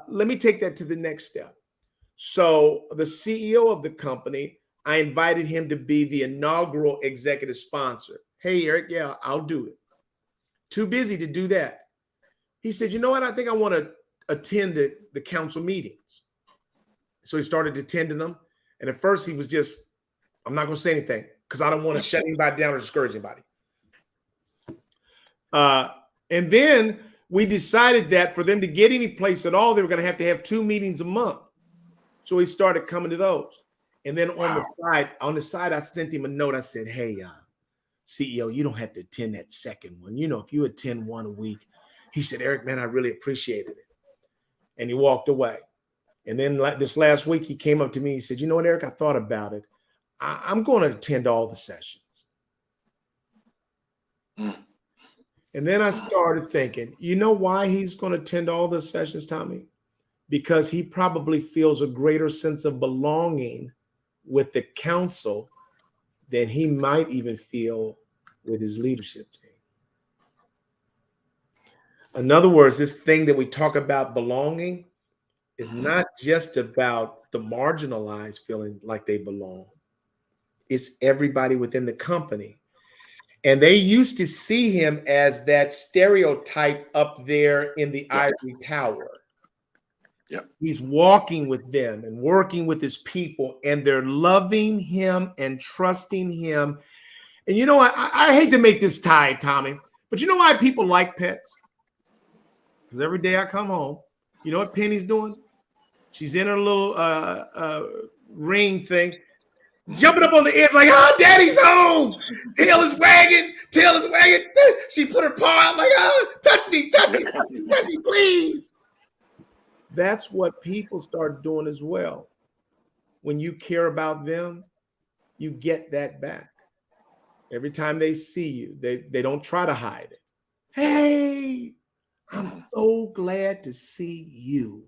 Let me take that to the next step. So the CEO of the company, I invited him to be the inaugural executive sponsor. Hey, Eric, yeah, I'll do it. Too busy to do that. He said, you know what? I think I want to attend the council meetings. So he started attending them. And at first he was just, I'm not going to say anything because I don't want to shut anybody down or discourage anybody. And then we decided that for them to get any place at all, they were going to have 2 meetings a month. So he started coming to those. And then on the side, I sent him a note. I said, hey, CEO, you don't have to attend that second one. If you attend one a week. He said, Eric, man, I really appreciated it. And he walked away. And then this last week, he came up to me. He said, you know what, Eric, I thought about it. I'm going to attend all the sessions. And then I started thinking, you know why he's going to attend all the sessions, Tommy? Because he probably feels a greater sense of belonging with the council than he might even feel with his leadership team. In other words, this thing that we talk about belonging is not just about the marginalized feeling like they belong. It's everybody within the company. And they used to see him as that stereotype up there in the ivory tower. Yeah. He's walking with them and working with his people, and they're loving him and trusting him. And you know what? I hate to make this tied, Tommy, but you know why people like pets? Because every day I come home, you know what Penny's doing? She's in her little ring thing, jumping up on the edge like, oh, daddy's home. Tail is wagging. She put her paw out like, oh, touch me, please. That's what people start doing as well. When you care about them, you get that back. Every time they see you, they don't try to hide it. Hey, I'm so glad to see you.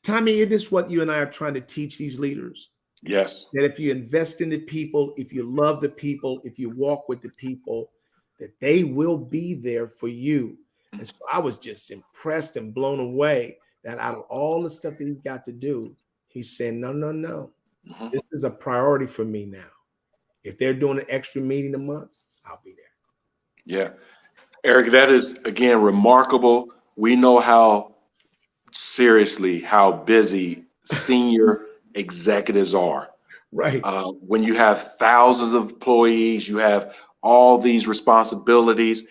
Tommy, isn't this what you and I are trying to teach these leaders? Yes. That if you invest in the people, if you love the people, if you walk with the people, that they will be there for you. And so I was just impressed and blown away that out of all the stuff that he's got to do, he's saying, no. Mm-hmm. This is a priority for me now. If they're doing an extra meeting a month, I'll be there. Yeah. Eric, that is, again, remarkable. We know how busy senior executives are. Right. When you have thousands of employees, you have all these responsibilities.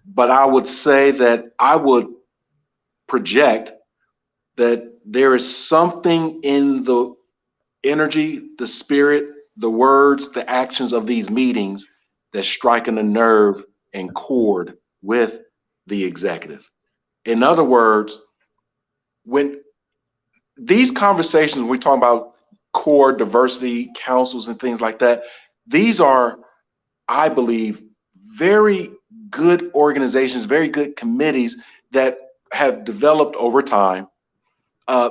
But I would say that I would project that there is something in the energy, the spirit, the words, the actions of these meetings that's striking a nerve and chord with the executive. In other words, when these conversations, when we talk about core diversity councils and things like that, these are, I believe, very good organizations, very good committees that have developed over time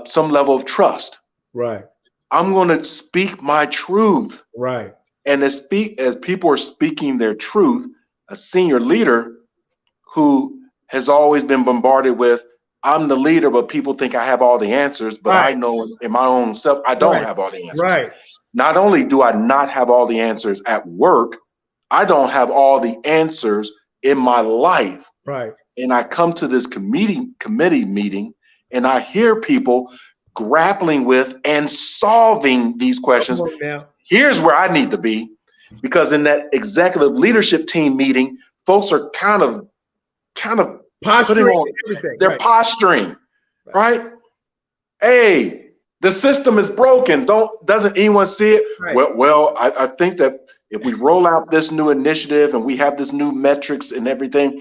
some level of trust. Right. I'm going to speak my truth. Right. And as people are speaking their truth, a senior leader who has always been bombarded with, I'm the leader, but people think I have all the answers, but I know in my own self, I don't have all the answers. Right. Not only do I not have all the answers at work, I don't have all the answers in my life. Right. And I come to this committee meeting and I hear people grappling with and solving these questions. Come on now. Here's where I need to be, because in that executive leadership team meeting, folks are kind of Posturing putting on, everything. they're Right. posturing, right? Hey, the system is broken. Doesn't anyone see it? Right. Well, I think that if we roll out this new initiative and we have this new metrics and everything,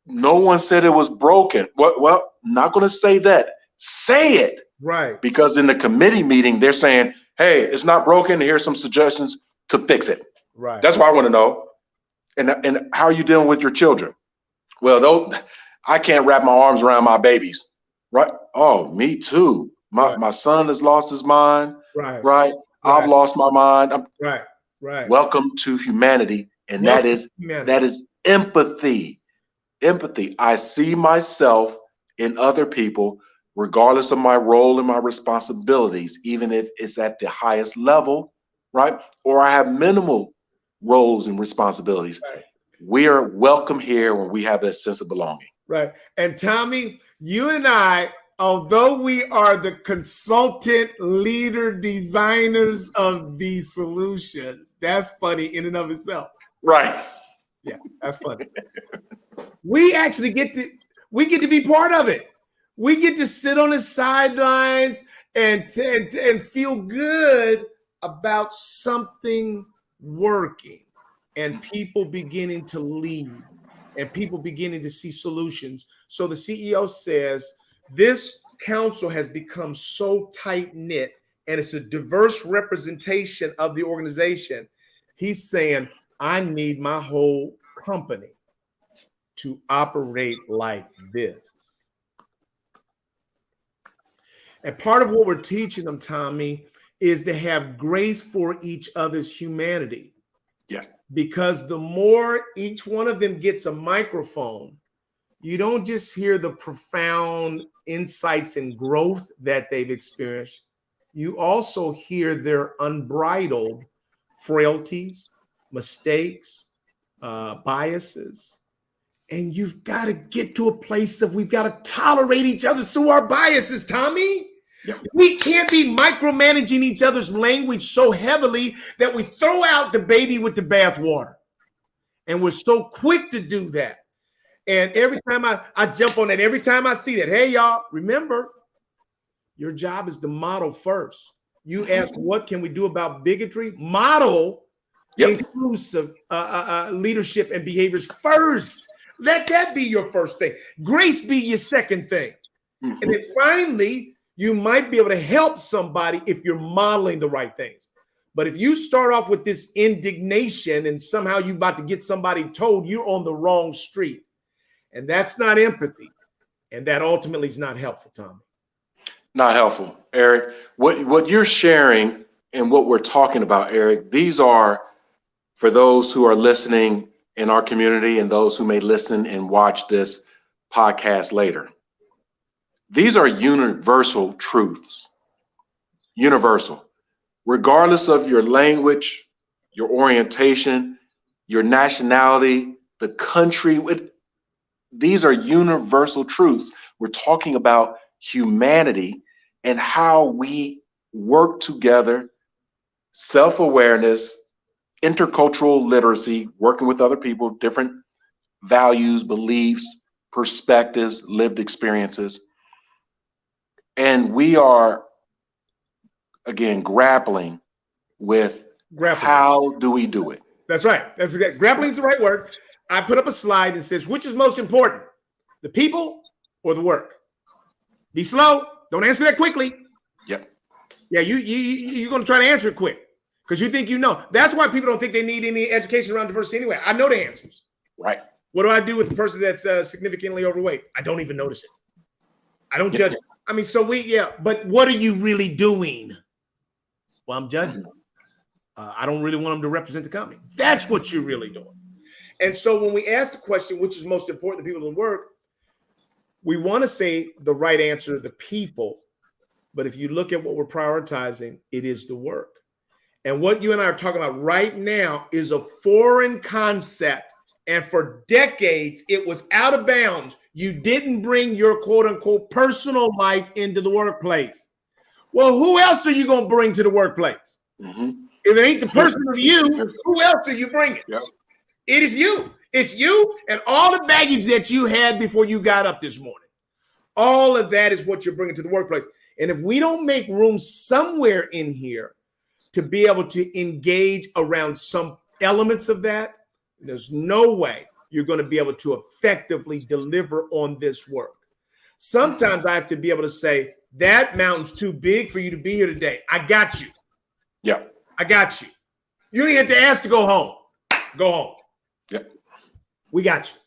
no one said it was broken. Well, not going to say that. Say it. Right. Because in the committee meeting, they're saying, hey, it's not broken. Here's some suggestions to fix it. Right. That's what I want to know. And how are you dealing with your children? Well, I can't wrap my arms around my babies. Right. Oh, me too. My son has lost his mind. Right. Right. I've lost my mind. Right. Welcome to humanity. And that is empathy. Empathy. I see myself in other people, regardless of my role and my responsibilities, even if it's at the highest level, right? Or I have minimal roles and responsibilities. Right. We are welcome here when we have that sense of belonging. Right. And Tommy, you and I, although we are the consultant leader designers of these solutions, that's funny in and of itself. Right. Yeah, that's funny. We actually get to be part of it. We get to sit on the sidelines and feel good about something working and people beginning to lead and people beginning to see solutions. So the CEO says, this council has become so tight-knit and it's a diverse representation of the organization. He's saying, I need my whole company to operate like this. And part of what we're teaching them, Tommy, is to have grace for each other's humanity. Yes. Because the more each one of them gets a microphone, you don't just hear the profound insights and growth that they've experienced. You also hear their unbridled frailties, mistakes, biases. And you've got to get to a place of we've got to tolerate each other through our biases, Tommy. Yep. We can't be micromanaging each other's language so heavily that we throw out the baby with the bathwater. And we're so quick to do that. And every time I jump on that, every time I see that, hey, y'all, remember, your job is to model first. You ask, what can we do about bigotry? Model inclusive leadership and behaviors first. Let that be your first thing. Grace be your second thing. And then finally, you might be able to help somebody if you're modeling the right things. But if you start off with this indignation and somehow you're about to get somebody told you're on the wrong street, and that's not empathy, and that ultimately is not helpful, Tommy. Not helpful, Eric. What you're sharing and what we're talking about, Eric, these are for those who are listening in our community and those who may listen and watch this podcast later. These are universal truths. Universal. Regardless of your language, your orientation, your nationality, the country, these are universal truths. We're talking about humanity and how we work together, self-awareness, intercultural literacy, working with other people, different values, beliefs, perspectives, lived experiences. And we are, again, grappling with how do we do it? That's right. That's exactly. Grappling is the right word. I put up a slide that says, which is most important, the people or the work? Be slow. Don't answer that quickly. Yep. Yeah, you're going to try to answer it quick because you think you know. That's why people don't think they need any education around diversity anyway. I know the answers. Right. What do I do with the person that's significantly overweight? I don't even notice it. I don't judge it. I mean, but what are you really doing? Well, I'm judging them. I don't really want them to represent the company. That's what you're really doing. And so when we ask the question, which is most important to people in work, we want to say the right answer to the people. But if you look at what we're prioritizing, it is the work. And what you and I are talking about right now is a foreign concept And for decades, it was out of bounds. You didn't bring your quote unquote personal life into the workplace. Well, who else are you going to bring to the workplace? Mm-hmm. If it ain't the person of you, who else are you bringing? Yep. It is you. It's you and all the baggage that you had before you got up this morning. All of that is what you're bringing to the workplace. And if we don't make room somewhere in here to be able to engage around some elements of that, there's no way you're going to be able to effectively deliver on this work. Sometimes I have to be able to say, that mountain's too big for you to be here today. I got you. Yeah. I got you. You don't even have to ask to go home. Go home. Yeah. We got you.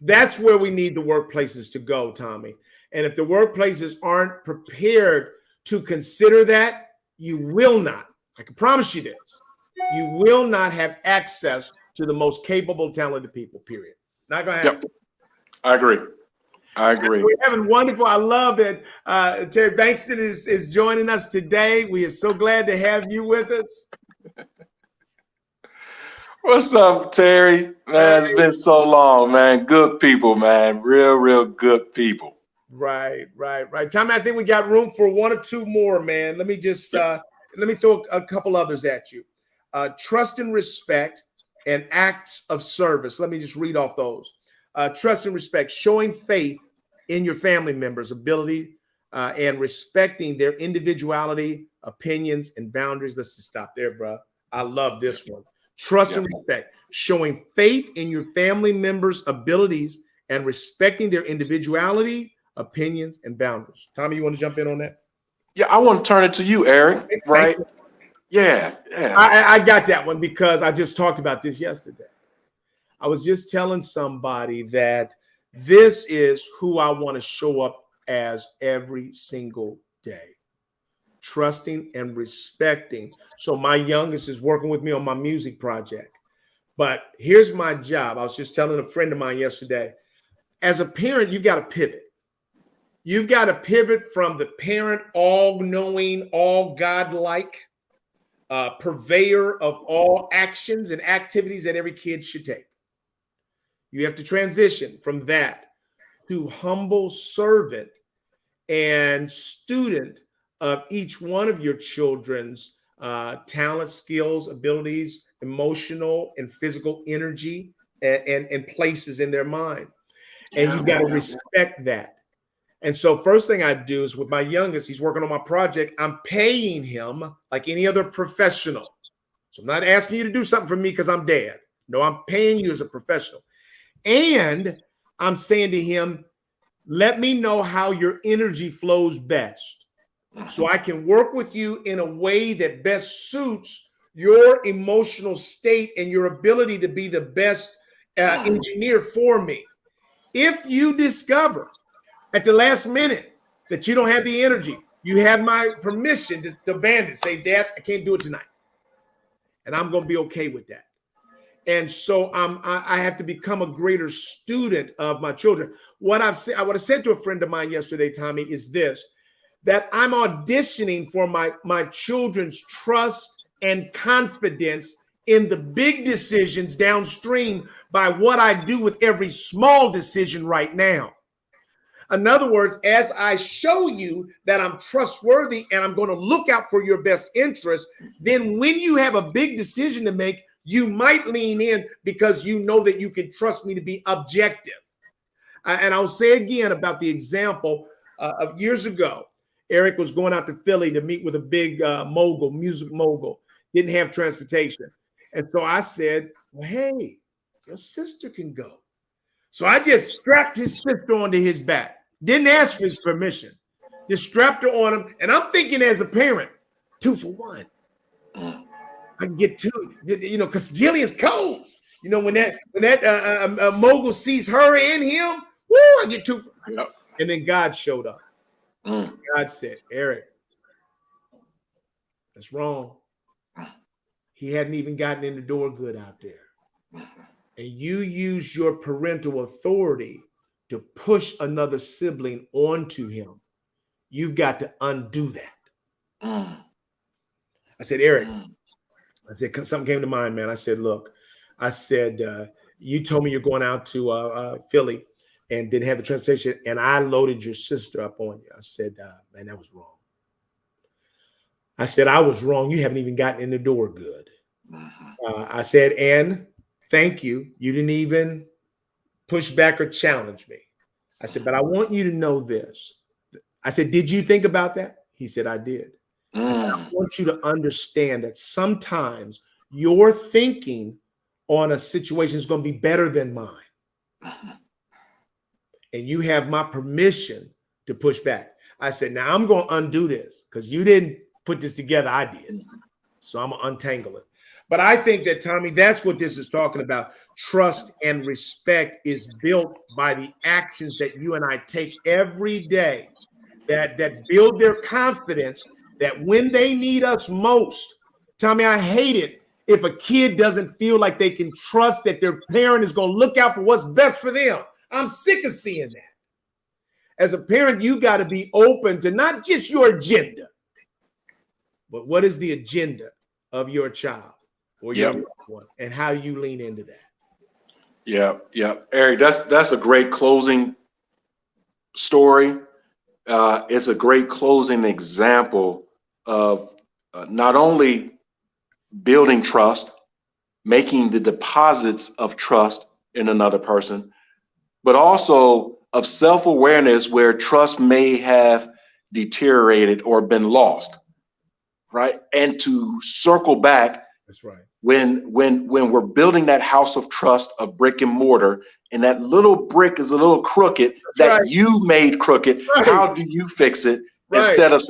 That's where we need the workplaces to go, Tommy. And if the workplaces aren't prepared to consider that, you will not, I can promise you this, you will not have access to the most capable, talented people, period. Not going to happen. Yep. I agree. We're having wonderful. I love that Terry Bankston is joining us today. We are so glad to have you with us. What's up, Terry? Man, it's been so long, man. Good people, man. Real good people. Right. Tommy, I think we got room for one or two more, man. Let me just let me throw a couple others at you. Trust and respect and acts of service. Let me just read off those. Trust and respect, showing faith in your family members' ability and respecting their individuality, opinions, and boundaries. Let's just stop there, bro. I love this one. Trust and respect, showing faith in your family members' abilities and respecting their individuality, opinions, and boundaries. Tommy, you want to jump in on that? Yeah, I want to turn it to you, Eric. Right? Yeah. I got that one because I just talked about this yesterday. I was just telling somebody that this is who I want to show up as every single day. Trusting and respecting. So my youngest is working with me on my music project. But here's my job. I was just telling a friend of mine yesterday. As a parent, you've got to pivot. You've got to pivot from the parent, all-knowing, all-godlike, purveyor of all actions and activities that every kid should take. You have to transition from that to humble servant and student of each one of your children's talents, skills, abilities, emotional and physical energy, and places in their mind. And you got to respect that. And so first thing I do is with my youngest, he's working on my project. I'm paying him like any other professional. So I'm not asking you to do something for me because I'm dad. No, I'm paying you as a professional. And I'm saying to him, let me know how your energy flows best so I can work with you in a way that best suits your emotional state and your ability to be the best engineer for me. If you discover at the last minute that you don't have the energy, you have my permission to ban it. Say, Dad, I can't do it tonight. And I'm going to be okay with that. And so I have to become a greater student of my children. What I would have said to a friend of mine yesterday, Tommy, is this, that I'm auditioning for my children's trust and confidence in the big decisions downstream by what I do with every small decision right now. In other words, as I show you that I'm trustworthy and I'm going to look out for your best interest, then when you have a big decision to make, you might lean in because you know that you can trust me to be objective. And I'll say again about the example of years ago. Eric was going out to Philly to meet with a big music mogul, didn't have transportation. And so I said, well, hey, your sister can go. So I just strapped his sister onto his back. Didn't ask for his permission. Just strapped her on him. And I'm thinking as a parent, 2 for 1. I can get 2, because Jillian's cold. When that mogul sees her and him, woo, I get 2. Yep. And then God showed up. God said, Eric, that's wrong. He hadn't even gotten in the door good out there. And you use your parental authority to push another sibling onto him. You've got to undo that. I said, Eric, I said, something came to mind, man. I said, look, I said, you told me you're going out to Philly and didn't have the transportation, and I loaded your sister up on you. I said, man, that was wrong. I said, I was wrong. You haven't even gotten in the door good. I said, and thank you. You didn't even push back or challenge me. I said, but I want you to know this. I said, did you think about that? He said, I did. I said, I want you to understand that sometimes your thinking on a situation is going to be better than mine. And you have my permission to push back. I said, now I'm going to undo this because you didn't put this together. I did. So I'm going to untangle it. But I think that, Tommy, that's what this is talking about. Trust and respect is built by the actions that you and I take every day that build their confidence that when they need us most, Tommy, I hate it if a kid doesn't feel like they can trust that their parent is going to look out for what's best for them. I'm sick of seeing that. As a parent, you got to be open to not just your agenda, but what is the agenda of your child or your loved one, and how you lean into that. Yeah. Eric, that's a great closing story. It's a great closing example of not only building trust, making the deposits of trust in another person, but also of self-awareness where trust may have deteriorated or been lost, right? And to circle back. That's right. When we're building that house of trust of brick and mortar, and that little brick is a little crooked, you made crooked, how do you fix it? Instead of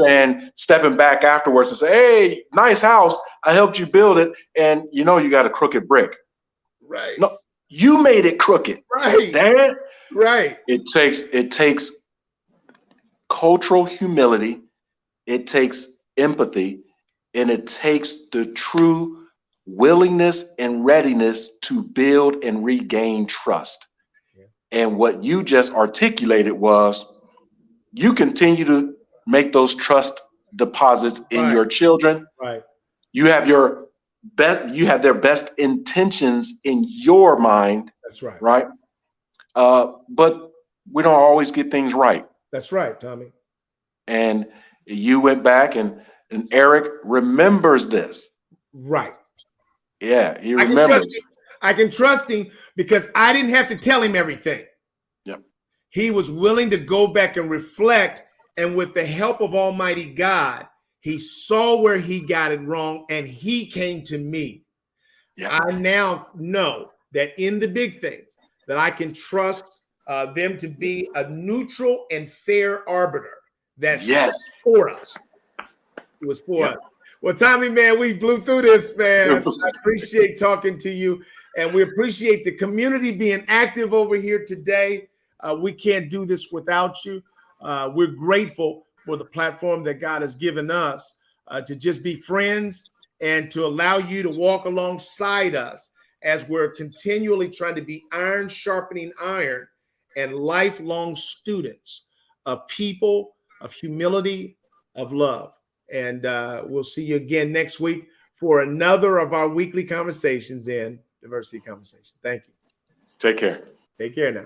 stepping back afterwards and say, hey, nice house, I helped you build it, and you got a crooked brick. Right. No, you made it crooked. Right. Dad. Right. It takes cultural humility, it takes empathy, and it takes the true willingness and readiness to build and regain trust. Yeah. And what you just articulated was you continue to make those trust deposits in your children. Right. You have their best intentions in your mind. That's right. Right. But we don't always get things right. That's right, Tommy. And you went back and Eric remembers this. Right. Yeah, he remembers. I can trust him because I didn't have to tell him everything. Yep. He was willing to go back and reflect, and with the help of Almighty God, he saw where he got it wrong, and he came to me. Yep. I now know that in the big things that I can trust them to be a neutral and fair arbiter. That's for us. It was for us. Well, Tommy, man, we blew through this, man. I appreciate talking to you, and we appreciate the community being active over here today. We can't do this without you. We're grateful for the platform that God has given us to just be friends and to allow you to walk alongside us as we're continually trying to be iron sharpening iron and lifelong students of people, of humility, of love. And we'll see you again next week for another of our weekly conversations in Diversity Conversation. Thank you. Take care. Take care now.